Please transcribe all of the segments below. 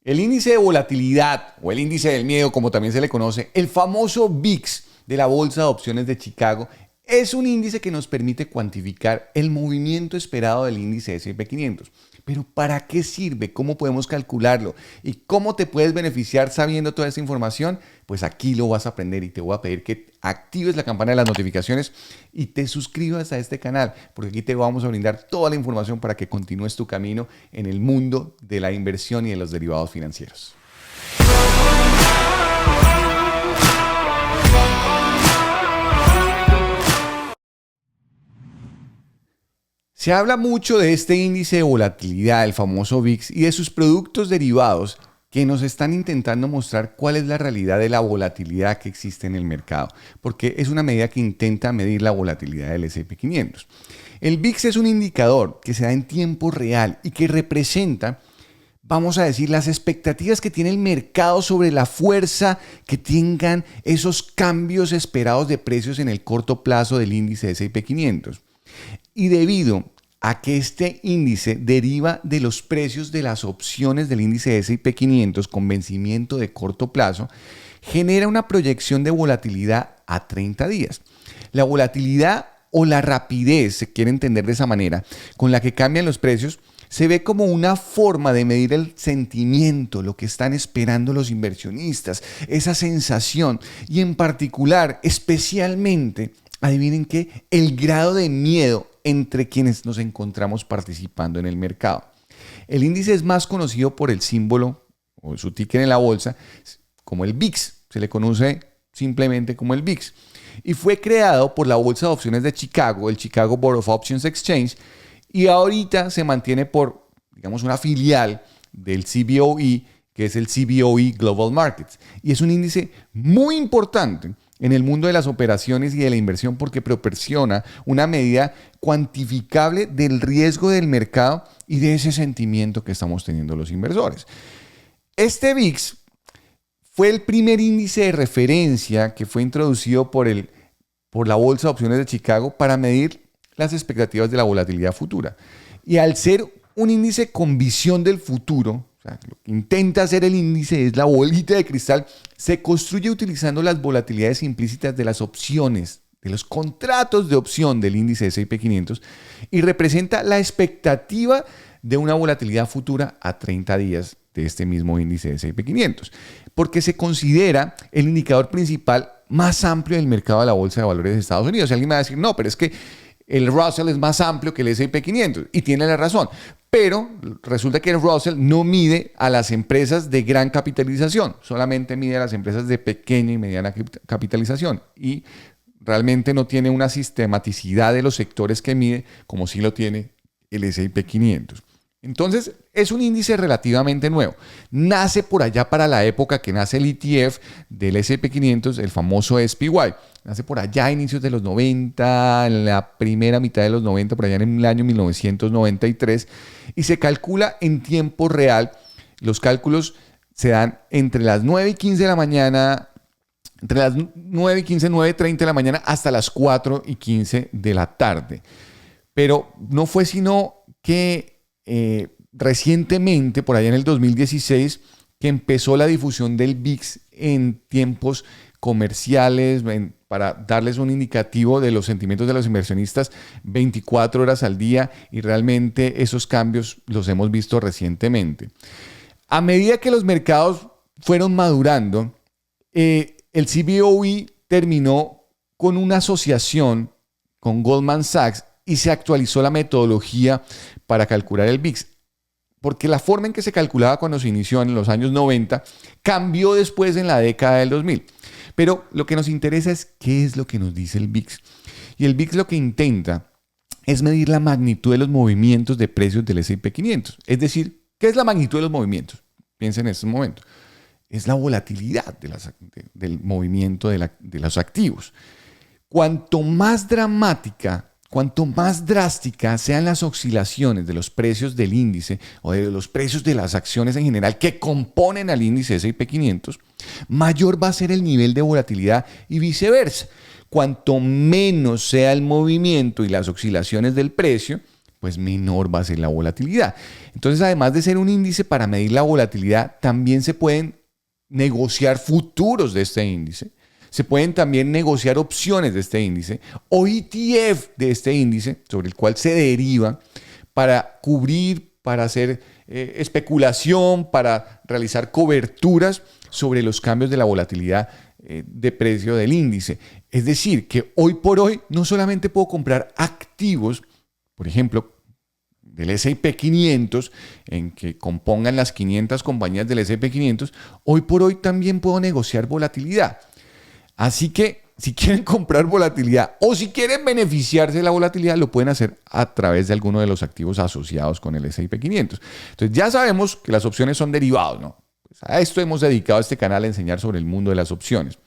El índice de volatilidad o el índice del miedo, como también se le conoce, el famoso VIX de la Bolsa de Opciones de Chicago, es un índice que nos permite cuantificar el movimiento esperado del índice S&P 500. Pero ¿para qué sirve? ¿Cómo podemos calcularlo? ¿Y cómo te puedes beneficiar sabiendo toda esta información? Pues aquí lo vas a aprender y te voy a pedir que actives la campana de las notificaciones y te suscribas a este canal, porque aquí te vamos a brindar toda la información para que continúes tu camino en el mundo de la inversión y de los derivados financieros. Se habla mucho de este índice de volatilidad, el famoso VIX, y de sus productos derivados que nos están intentando mostrar cuál es la realidad de la volatilidad que existe en el mercado, porque es una medida que intenta medir la volatilidad del S&P 500. El VIX es un indicador que se da en tiempo real y que representa, vamos a decir, las expectativas que tiene el mercado sobre la fuerza que tengan esos cambios esperados de precios en el corto plazo del índice S&P 500. Y debido a que este índice deriva de los precios de las opciones del índice S&P 500 con vencimiento de corto plazo, genera una proyección de volatilidad a 30 días. La volatilidad o la rapidez, se quiere entender de esa manera, con la que cambian los precios, se ve como una forma de medir el sentimiento, lo que están esperando los inversionistas, esa sensación y en particular, especialmente, adivinen qué, el grado de miedo entre quienes nos encontramos participando en el mercado. El índice es más conocido por el símbolo o su ticker en la bolsa como el VIX. Se le conoce simplemente como el VIX. Y fue creado por la Bolsa de Opciones de Chicago, el Chicago Board of Options Exchange, y ahorita se mantiene por, digamos, una filial del CBOE, que es el CBOE Global Markets. Y es un índice muy importante en el mundo de las operaciones y de la inversión porque proporciona una medida cuantificable del riesgo del mercado y de ese sentimiento que estamos teniendo los inversores. Este VIX fue el primer índice de referencia que fue introducido por la Bolsa de Opciones de Chicago para medir las expectativas de la volatilidad futura. Y al ser un índice con visión del futuro, o sea, lo que intenta hacer el índice es la bolita de cristal, se construye utilizando las volatilidades implícitas de las opciones, de los contratos de opción del índice S&P 500 y representa la expectativa de una volatilidad futura a 30 días de este mismo índice S&P 500, porque se considera el indicador principal más amplio del mercado de la Bolsa de Valores de Estados Unidos. Y alguien me va a decir, no, pero es que el Russell es más amplio que el S&P 500 y tiene la razón, pero resulta que el Russell no mide a las empresas de gran capitalización, solamente mide a las empresas de pequeña y mediana capitalización y realmente no tiene una sistematicidad de los sectores que mide como sí lo tiene el S&P 500. Entonces, es un índice relativamente nuevo. Nace por allá para la época que nace el ETF del S&P 500, el famoso SPY. Nace por allá a inicios de los 90, en la primera mitad de los 90, por allá en el año 1993. Y se calcula en tiempo real. Los cálculos se dan entre las 9 y 15 de la mañana, entre las 9 y 15, 9:30 de la mañana hasta las 4 y 15 de la tarde. Pero no fue sino que recientemente, por allá en el 2016, que empezó la difusión del VIX en tiempos comerciales para darles un indicativo de los sentimientos de los inversionistas 24 horas al día y realmente esos cambios los hemos visto recientemente. A medida que los mercados fueron madurando, el CBOE terminó con una asociación con Goldman Sachs y se actualizó la metodología para calcular el VIX. Porque la forma en que se calculaba cuando se inició en los años 90 cambió después en la década del 2000. Pero lo que nos interesa es qué es lo que nos dice el VIX. Y el VIX lo que intenta es medir la magnitud de los movimientos de precios del S&P 500. Es decir, ¿qué es la magnitud de los movimientos? Piensen en este momento. Es la volatilidad del movimiento de los activos. Cuanto más dramática, cuanto más drásticas sean las oscilaciones de los precios del índice o de los precios de las acciones en general que componen al índice S&P 500, mayor va a ser el nivel de volatilidad y viceversa. Cuanto menos sea el movimiento y las oscilaciones del precio, pues menor va a ser la volatilidad. Entonces, además de ser un índice para medir la volatilidad, también se pueden negociar futuros de este índice. Se pueden también negociar opciones de este índice o ETF de este índice sobre el cual se deriva para cubrir, para hacer especulación, para realizar coberturas sobre los cambios de la volatilidad de precio del índice. Es decir, que hoy por hoy no solamente puedo comprar activos, por ejemplo, del S&P 500, en que compongan las 500 compañías del S&P 500, hoy por hoy también puedo negociar volatilidad. Así que si quieren comprar volatilidad o si quieren beneficiarse de la volatilidad, lo pueden hacer a través de alguno de los activos asociados con el S&P 500. Entonces ya sabemos que las opciones son derivados, ¿no? Pues a esto hemos dedicado este canal a enseñar sobre el mundo de las opciones,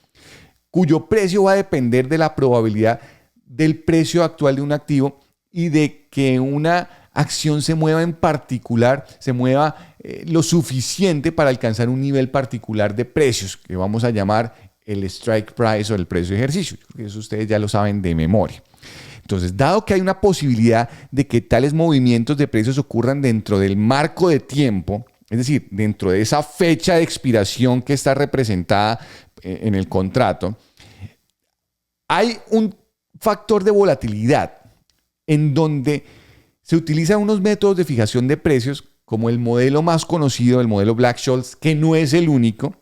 cuyo precio va a depender de la probabilidad del precio actual de un activo y de que una acción se mueva en particular, se mueva lo suficiente para alcanzar un nivel particular de precios, que vamos a llamar el strike price o el precio de ejercicio. Yo creo que eso ustedes ya lo saben de memoria. Entonces, dado que hay una posibilidad de que tales movimientos de precios ocurran dentro del marco de tiempo, es decir, dentro de esa fecha de expiración que está representada en el contrato, hay un factor de volatilidad en donde se utilizan unos métodos de fijación de precios como el modelo más conocido, el modelo Black-Scholes, que no es el único,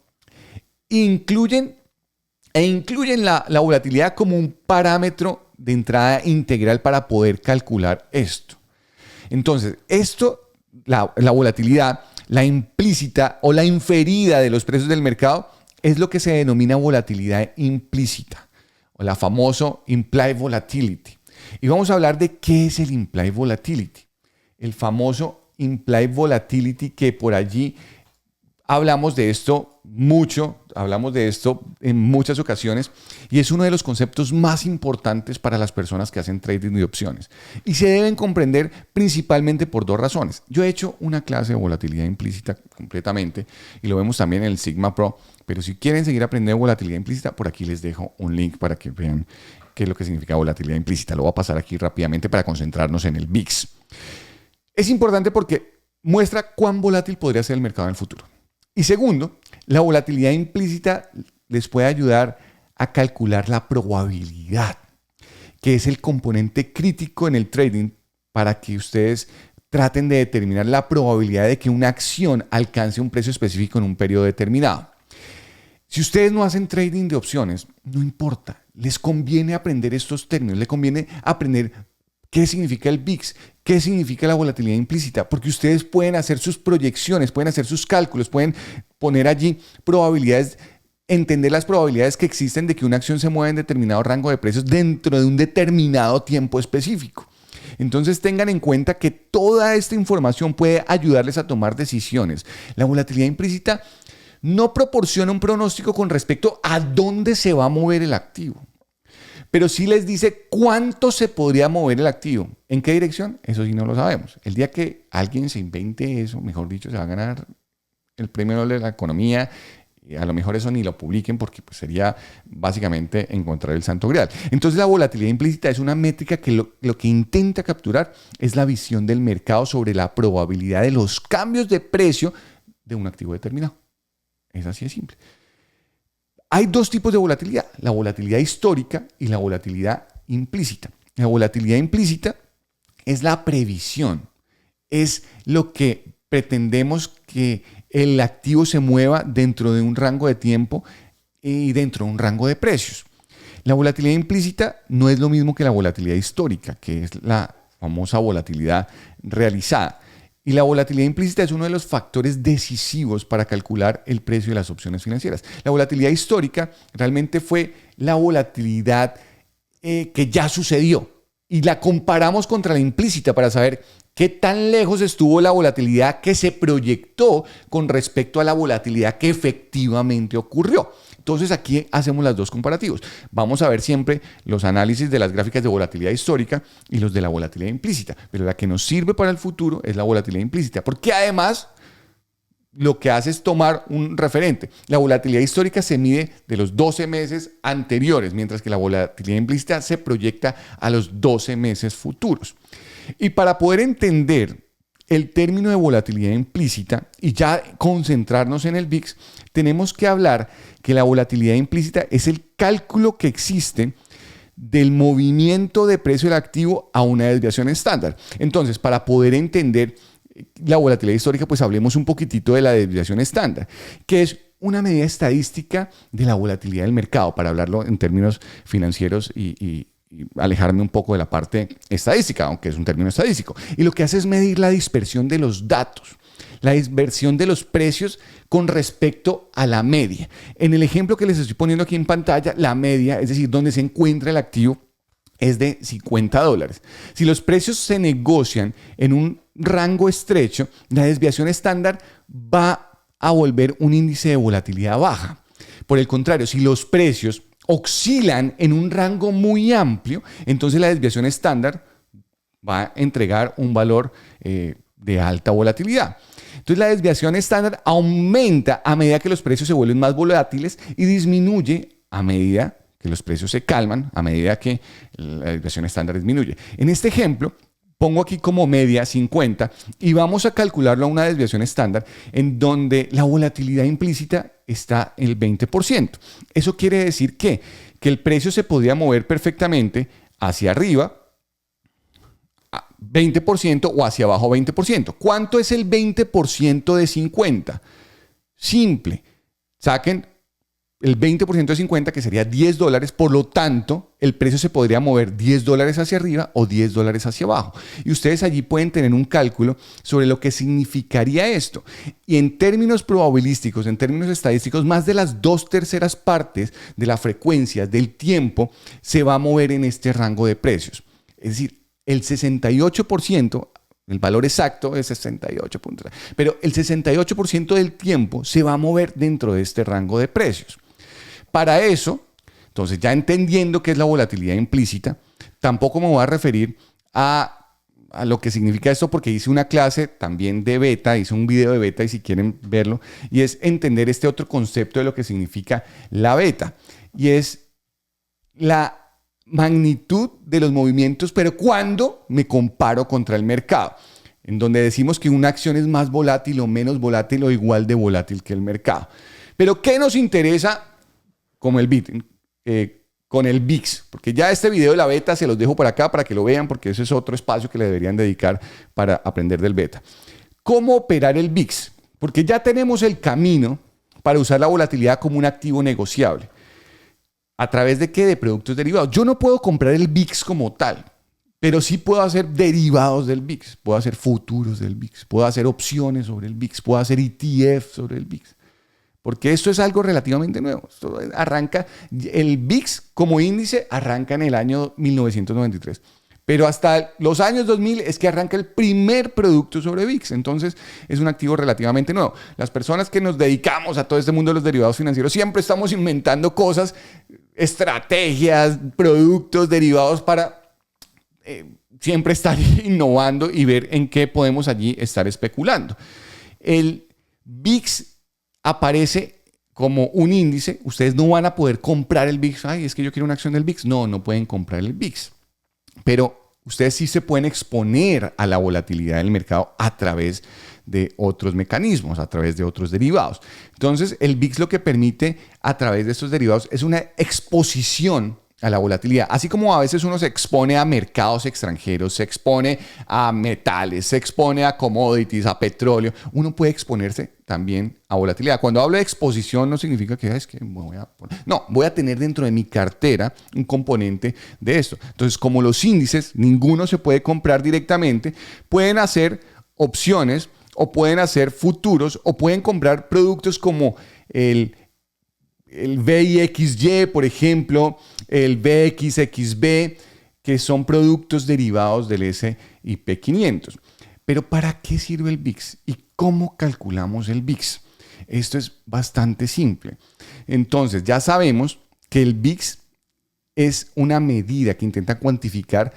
incluyen la volatilidad como un parámetro de entrada integral para poder calcular esto. Entonces, la volatilidad, la implícita o la inferida de los precios del mercado, es lo que se denomina volatilidad implícita, o la famosa implied volatility. Y vamos a hablar de qué es el implied volatility. El famoso implied volatility, que por allí hablamos de esto mucho, hablamos de esto en muchas ocasiones y es uno de los conceptos más importantes para las personas que hacen trading de opciones. Y se deben comprender principalmente por dos razones. Yo he hecho una clase de volatilidad implícita completamente y lo vemos también en el Sigma Pro, pero si quieren seguir aprendiendo volatilidad implícita, por aquí les dejo un link para que vean qué es lo que significa volatilidad implícita. Lo voy a pasar aquí rápidamente para concentrarnos en el VIX. Es importante porque muestra cuán volátil podría ser el mercado en el futuro. Y segundo, la volatilidad implícita les puede ayudar a calcular la probabilidad, que es el componente crítico en el trading para que ustedes traten de determinar la probabilidad de que una acción alcance un precio específico en un periodo determinado. Si ustedes no hacen trading de opciones, no importa, les conviene aprender estos términos, les conviene aprender qué significa el VIX, qué significa la volatilidad implícita, porque ustedes pueden hacer sus proyecciones, pueden hacer sus cálculos, pueden poner allí probabilidades, entender las probabilidades que existen de que una acción se mueva en determinado rango de precios dentro de un determinado tiempo específico. Entonces tengan en cuenta que toda esta información puede ayudarles a tomar decisiones. La volatilidad implícita no proporciona un pronóstico con respecto a dónde se va a mover el activo, pero sí les dice cuánto se podría mover el activo. ¿En qué dirección? Eso sí no lo sabemos. El día que alguien se invente eso, mejor dicho, se va a ganar el premio Nobel de la economía. A lo mejor eso ni lo publiquen porque pues, sería básicamente encontrar el santo grial. Entonces la volatilidad implícita es una métrica que lo que intenta capturar es la visión del mercado sobre la probabilidad de los cambios de precio de un activo determinado. Es así de simple. Hay dos tipos de volatilidad, la volatilidad histórica y la volatilidad implícita. La volatilidad implícita es la previsión, es lo que pretendemos que el activo se mueva dentro de un rango de tiempo y dentro de un rango de precios. La volatilidad implícita no es lo mismo que la volatilidad histórica, que es la famosa volatilidad realizada. Y la volatilidad implícita es uno de los factores decisivos para calcular el precio de las opciones financieras. La volatilidad histórica realmente fue la volatilidad que ya sucedió y la comparamos contra la implícita para saber qué tan lejos estuvo la volatilidad que se proyectó con respecto a la volatilidad que efectivamente ocurrió. Entonces aquí hacemos los dos comparativos. Vamos a ver siempre los análisis de las gráficas de volatilidad histórica y los de la volatilidad implícita. Pero la que nos sirve para el futuro es la volatilidad implícita, porque además lo que hace es tomar un referente. La volatilidad histórica se mide de los 12 meses anteriores, mientras que la volatilidad implícita se proyecta a los 12 meses futuros. Y para poder entender el término de volatilidad implícita y ya concentrarnos en el VIX, tenemos que hablar que la volatilidad implícita es el cálculo que existe del movimiento de precio del activo a una desviación estándar. Entonces, para poder entender la volatilidad histórica, pues hablemos un poquitito de la desviación estándar, que es una medida estadística de la volatilidad del mercado, para hablarlo en términos financieros y alejarme un poco de la parte estadística, aunque es un término estadístico. Y lo que hace es medir la dispersión de los datos, la dispersión de los precios con respecto a la media. En el ejemplo que les estoy poniendo aquí en pantalla, la media, es decir, donde se encuentra el activo, es de $50. Si los precios se negocian en un rango estrecho, la desviación estándar va a volver un índice de volatilidad baja. Por el contrario, si los precios oscilan en un rango muy amplio, entonces la desviación estándar va a entregar un valor de alta volatilidad. Entonces la desviación estándar aumenta a medida que los precios se vuelven más volátiles y disminuye a medida que los precios se calman, a medida que la desviación estándar disminuye. En este ejemplo, pongo aquí como media 50 y vamos a calcularlo a una desviación estándar en donde la volatilidad implícita está en el 20%. Eso quiere decir que el precio se podría mover perfectamente hacia arriba 20% o hacia abajo 20%. ¿Cuánto es el 20% de 50? Simple. Saquen el 20% de 50, que sería $10, por lo tanto, el precio se podría mover $10 hacia arriba o $10 hacia abajo. Y ustedes allí pueden tener un cálculo sobre lo que significaría esto. Y en términos probabilísticos, en términos estadísticos, más de las 2/3 partes de la frecuencia del tiempo se va a mover en este rango de precios. Es decir, el 68%, el valor exacto es 68.3, pero el 68% del tiempo se va a mover dentro de este rango de precios. Para eso, entonces ya entendiendo qué es la volatilidad implícita, tampoco me voy a referir a lo que significa esto porque hice una clase también de beta, hice un video de beta y si quieren verlo, y es entender este otro concepto de lo que significa la beta, y es la magnitud de los movimientos, pero cuando me comparo contra el mercado, en donde decimos que una acción es más volátil o menos volátil o igual de volátil que el mercado. Pero ¿qué nos interesa como con el VIX? Porque ya este video de la beta se los dejo por acá para que lo vean, porque ese es otro espacio que le deberían dedicar para aprender del beta. ¿Cómo operar el VIX? Porque ya tenemos el camino para usar la volatilidad como un activo negociable. ¿A través de qué? De productos derivados. Yo no puedo comprar el VIX como tal, pero sí puedo hacer derivados del VIX, puedo hacer futuros del VIX, puedo hacer opciones sobre el VIX, puedo hacer ETF sobre el VIX. Porque esto es algo relativamente nuevo. Esto arranca, el VIX como índice arranca en el año 1993. Pero hasta los años 2000 es que arranca el primer producto sobre VIX. Entonces es un activo relativamente nuevo. Las personas que nos dedicamos a todo este mundo de los derivados financieros siempre estamos inventando cosas, estrategias, productos, derivados para siempre estar innovando y ver en qué podemos allí estar especulando. El VIX aparece como un índice. Ustedes no van a poder comprar el VIX. Ay, es que yo quiero una acción del VIX. No pueden comprar el VIX. Pero ustedes sí se pueden exponer a la volatilidad del mercado a través de otros mecanismos, a través de otros derivados. Entonces, el VIX lo que permite a través de estos derivados es una exposición a la volatilidad. Así como a veces uno se expone a mercados extranjeros, se expone a metales, se expone a commodities, a petróleo, uno puede exponerse también a volatilidad. Cuando hablo de exposición no significa que es que voy a tener dentro de mi cartera un componente de esto. Entonces, como los índices, ninguno se puede comprar directamente, pueden hacer opciones o pueden hacer futuros o pueden comprar productos como el VIXY, por ejemplo, el VXXB, que son productos derivados del S&P 500. Pero ¿para qué sirve el VIX? ¿Y cómo calculamos el VIX? Esto es bastante simple. Entonces, ya sabemos que el VIX es una medida que intenta cuantificar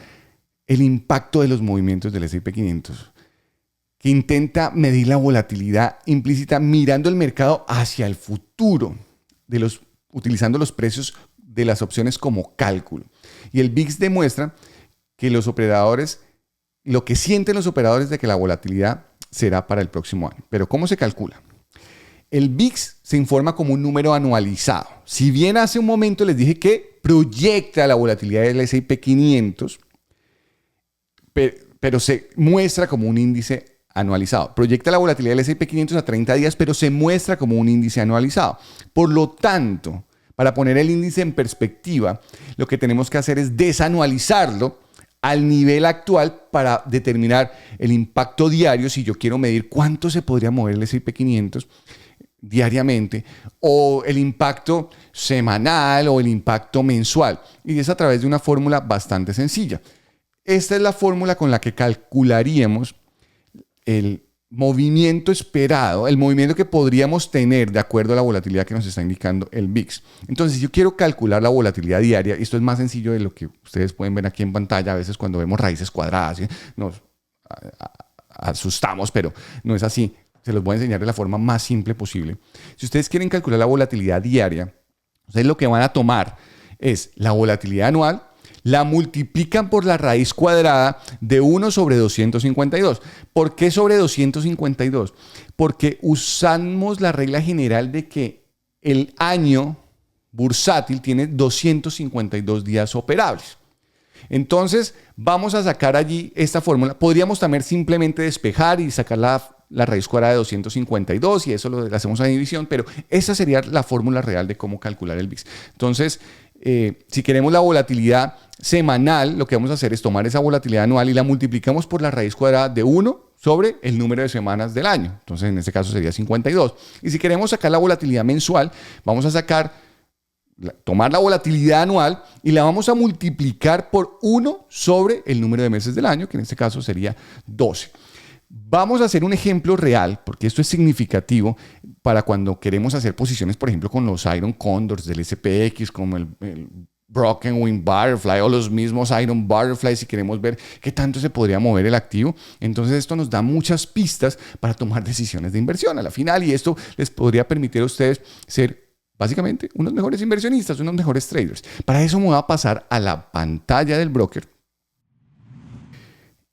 el impacto de los movimientos del S&P 500, que intenta medir la volatilidad implícita mirando el mercado hacia el futuro, utilizando los precios de las opciones como cálculo. Y el VIX demuestra que los operadores lo que sienten los operadores de que la volatilidad será para el próximo año. Pero ¿cómo se calcula? El VIX se informa como un número anualizado. Si bien hace un momento les dije que proyecta la volatilidad del S&P 500, pero se muestra como un índice anualizado. Proyecta la volatilidad del S&P 500 a 30 días, pero se muestra como un índice anualizado. Por lo tanto, para poner el índice en perspectiva, lo que tenemos que hacer es desanualizarlo al nivel actual para determinar el impacto diario. Si yo quiero medir cuánto se podría mover el S&P 500 diariamente, o el impacto semanal o el impacto mensual. Y es a través de una fórmula bastante sencilla. Esta es la fórmula con la que calcularíamos el movimiento esperado, el movimiento que podríamos tener de acuerdo a la volatilidad que nos está indicando el VIX. Entonces, si yo quiero calcular la volatilidad diaria, esto es más sencillo de lo que ustedes pueden ver aquí en pantalla. A veces cuando vemos raíces cuadradas nos asustamos, pero no es así. Se los voy a enseñar de la forma más simple posible. Si ustedes quieren calcular la volatilidad diaria, ustedes lo que van a tomar es la volatilidad anual, la multiplican por la raíz cuadrada de 1 sobre 252. ¿Por qué sobre 252? Porque usamos la regla general de que el año bursátil tiene 252 días operables. Entonces, vamos a sacar allí esta fórmula. Podríamos también simplemente despejar y sacar la raíz cuadrada de 252 y eso lo hacemos a división, pero esa sería la fórmula real de cómo calcular el VIX. Entonces, si queremos la volatilidad semanal, lo que vamos a hacer es tomar esa volatilidad anual y la multiplicamos por la raíz cuadrada de 1 sobre el número de semanas del año. Entonces, en este caso sería 52. Y si queremos sacar la volatilidad mensual, vamos a tomar la volatilidad anual y la vamos a multiplicar por 1 sobre el número de meses del año, que en este caso sería 12. Vamos a hacer un ejemplo real, porque esto es significativo para cuando queremos hacer posiciones, por ejemplo, con los Iron Condors del SPX, como el Broken Wing Butterfly o los mismos Iron Butterfly, si queremos ver qué tanto se podría mover el activo. Entonces esto nos da muchas pistas para tomar decisiones de inversión a la final, y esto les podría permitir a ustedes ser básicamente unos mejores inversionistas, unos mejores traders. Para eso me voy a pasar a la pantalla del broker.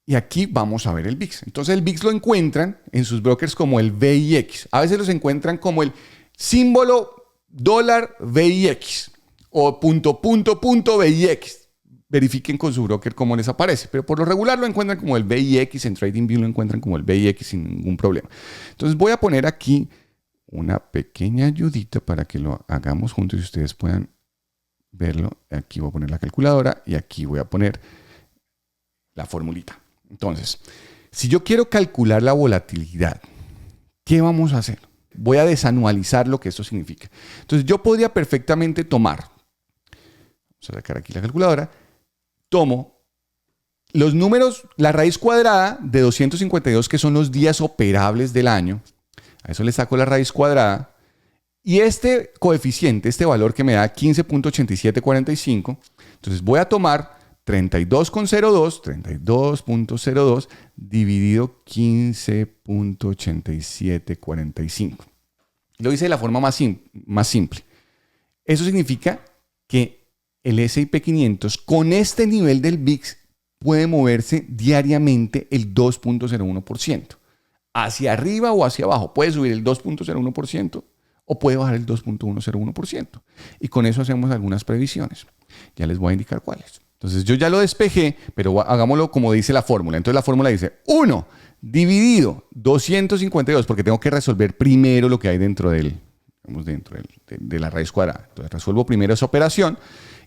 Y aquí vamos a ver el VIX. Entonces el VIX lo encuentran en sus brokers como el VIX. A veces los encuentran como el símbolo dólar VIX o .VIX. Verifiquen con su broker cómo les aparece. Pero por lo regular lo encuentran como el VIX. En TradingView lo encuentran como el VIX sin ningún problema. Entonces voy a poner aquí una pequeña ayudita para que lo hagamos juntos y ustedes puedan verlo. Aquí voy a poner la calculadora y aquí voy a poner la formulita. Entonces, si yo quiero calcular la volatilidad, ¿qué vamos a hacer? Voy a desanualizar lo que esto significa. Entonces, yo podría perfectamente tomar, vamos a sacar aquí la calculadora, tomo los números, la raíz cuadrada de 252, que son los días operables del año, a eso le saco la raíz cuadrada, y este coeficiente, este valor que me da 15.8745, entonces voy a tomar 32.02 dividido 15.8745. Lo hice de la forma más simple. Eso significa que el S&P 500 con este nivel del VIX puede moverse diariamente el 2.01%. Hacia arriba o hacia abajo. Puede subir el 2.01% o puede bajar el 2.101%. Y con eso hacemos algunas previsiones. Ya les voy a indicar cuáles. Entonces yo ya lo despejé, pero hagámoslo como dice la fórmula. Entonces la fórmula dice 1 dividido 252, porque tengo que resolver primero lo que hay dentro de la raíz cuadrada. Entonces resuelvo primero esa operación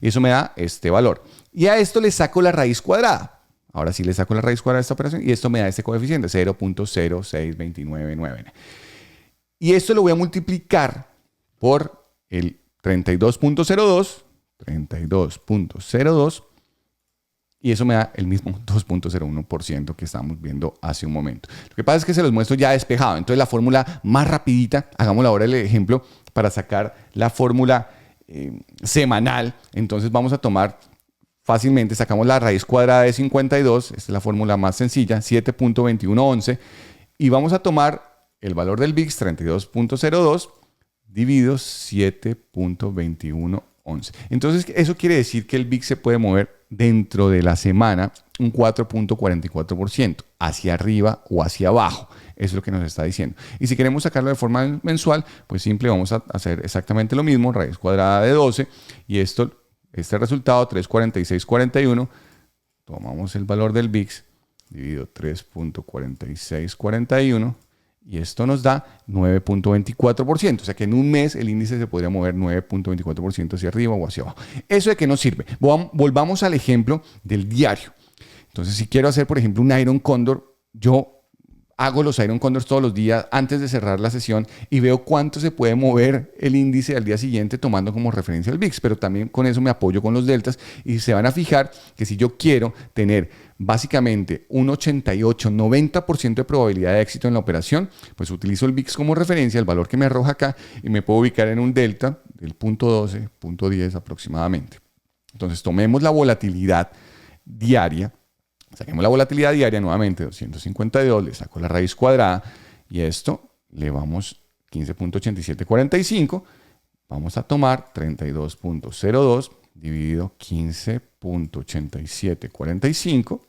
y eso me da este valor. Y a esto le saco la raíz cuadrada. Ahora sí le saco la raíz cuadrada de esta operación y esto me da este coeficiente, 0.06299. Y esto lo voy a multiplicar por el 32.02 y eso me da el mismo 2.01% que estábamos viendo hace un momento. Lo que pasa es que se los muestro ya despejado. Entonces la fórmula más rapidita, hagámoslo ahora el ejemplo para sacar la fórmula semanal. Entonces vamos a tomar fácilmente, sacamos la raíz cuadrada de 52, esta es la fórmula más sencilla, 7.2111, y vamos a tomar el valor del VIX, 32.02, dividido 7.2111. 11. Entonces, eso quiere decir que el VIX se puede mover dentro de la semana un 4.44% hacia arriba o hacia abajo. Eso es lo que nos está diciendo. Y si queremos sacarlo de forma mensual, pues simple vamos a hacer exactamente lo mismo, raíz cuadrada de 12, y este resultado, 3.4641, tomamos el valor del VIX, dividido 3.4641, y esto nos da 9.24%. O sea que en un mes el índice se podría mover 9.24% hacia arriba o hacia abajo. ¿Eso de qué nos sirve? Volvamos al ejemplo del diario. Entonces, si quiero hacer, por ejemplo, un Iron Condor, yo hago los Iron Condors todos los días antes de cerrar la sesión y veo cuánto se puede mover el índice al día siguiente tomando como referencia el VIX, pero también con eso me apoyo con los deltas y se van a fijar que si yo quiero tener básicamente un 88-90% de probabilidad de éxito en la operación, pues utilizo el VIX como referencia, el valor que me arroja acá, y me puedo ubicar en un delta del 0.12, 0.10 aproximadamente. Entonces tomemos la volatilidad diaria. Saquemos la volatilidad diaria nuevamente, 252, le saco la raíz cuadrada y esto le vamos 15.8745. Vamos a tomar 32.02 dividido 15.8745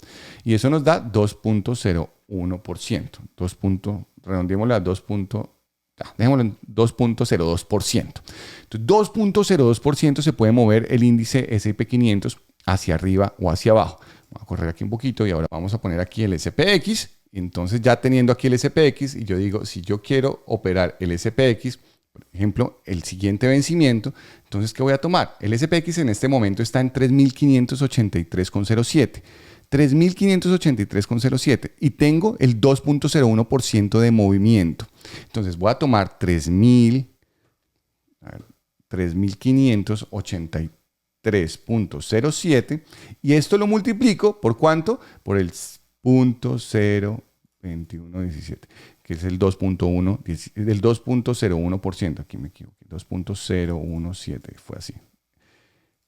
y eso nos da 2.01%. Redondeémosle a 2.02%. Entonces, 2.02% se puede mover el índice S&P 500 hacia arriba o hacia abajo. Vamos a correr aquí un poquito y ahora vamos a poner aquí el SPX. Entonces, ya teniendo aquí el SPX, y yo digo, si yo quiero operar el SPX, por ejemplo, el siguiente vencimiento, entonces, ¿qué voy a tomar? El SPX en este momento está en 3.583,07. 3.583,07 y tengo el 2.01% de movimiento. Entonces, voy a tomar 3.583.07 y esto lo multiplico ¿por cuánto? Por el 0.02117, que es el 2.01%. Aquí me equivoqué, 2.017 fue así.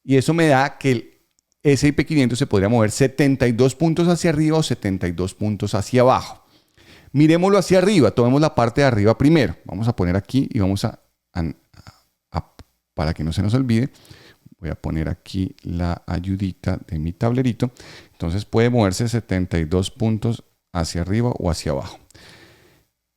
Y eso me da que el S&P 500 se podría mover 72 puntos hacia arriba o 72 puntos hacia abajo. Miremoslo hacia arriba, tomemos la parte de arriba primero. Vamos a poner aquí y vamos para que no se nos olvide, voy a poner aquí la ayudita de mi tablerito. Entonces puede moverse 72 puntos hacia arriba o hacia abajo.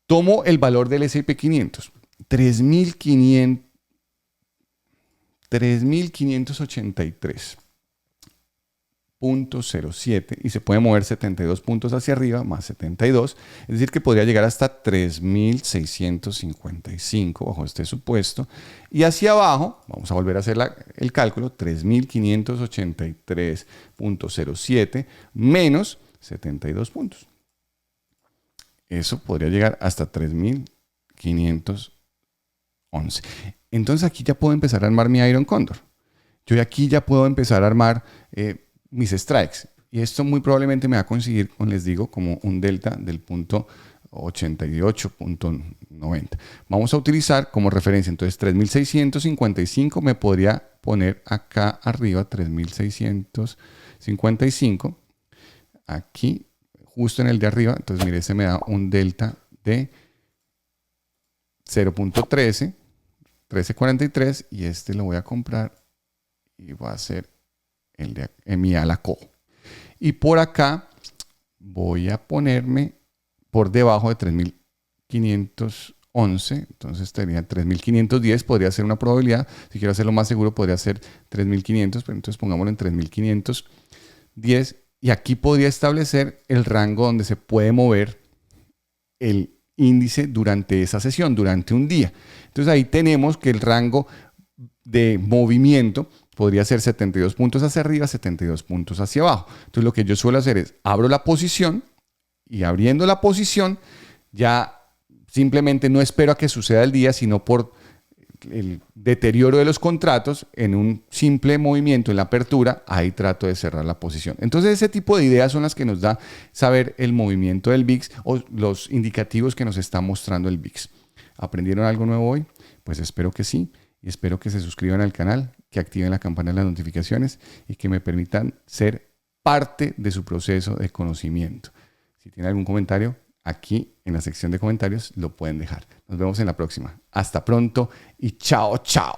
Tomo el valor del S&P 500, 3.583.07 y se puede mover 72 puntos hacia arriba más 72, es decir que podría llegar hasta 3.655 bajo este supuesto, y hacia abajo, vamos a volver a hacer el cálculo, 3.583.07 menos 72 puntos. Eso podría llegar hasta 3.511. Entonces aquí ya puedo empezar a armar mi Iron Condor. Yo aquí ya puedo empezar a armar mis strikes. Y esto muy probablemente me va a conseguir, como les digo, como un delta del punto 88.90. Vamos a utilizar como referencia, entonces 3.655 me podría poner acá arriba, 3.655, aquí, justo en el de arriba. Entonces, mire, ese me da un delta de 0.13, 1343, y este lo voy a comprar y va a ser el de mi ala co. Y por acá voy a ponerme por debajo de 3.511, entonces tenía 3.510, podría ser una probabilidad. Si quiero hacerlo más seguro, podría ser 3.500, pero entonces pongámoslo en 3.510. Y aquí podría establecer el rango donde se puede mover el índice durante esa sesión, durante un día. Entonces ahí tenemos que el rango de movimiento podría ser 72 puntos hacia arriba, 72 puntos hacia abajo. Entonces lo que yo suelo hacer es abro la posición y abriendo la posición ya simplemente no espero a que suceda el día, sino por el deterioro de los contratos en un simple movimiento en la apertura, ahí trato de cerrar la posición. Entonces ese tipo de ideas son las que nos da saber el movimiento del VIX o los indicativos que nos está mostrando el VIX. ¿Aprendieron algo nuevo hoy? Pues espero que sí, y espero que se suscriban al canal, que activen la campana de las notificaciones y que me permitan ser parte de su proceso de conocimiento. Si tienen algún comentario, aquí en la sección de comentarios lo pueden dejar. Nos vemos en la próxima. Hasta pronto y chao, chao.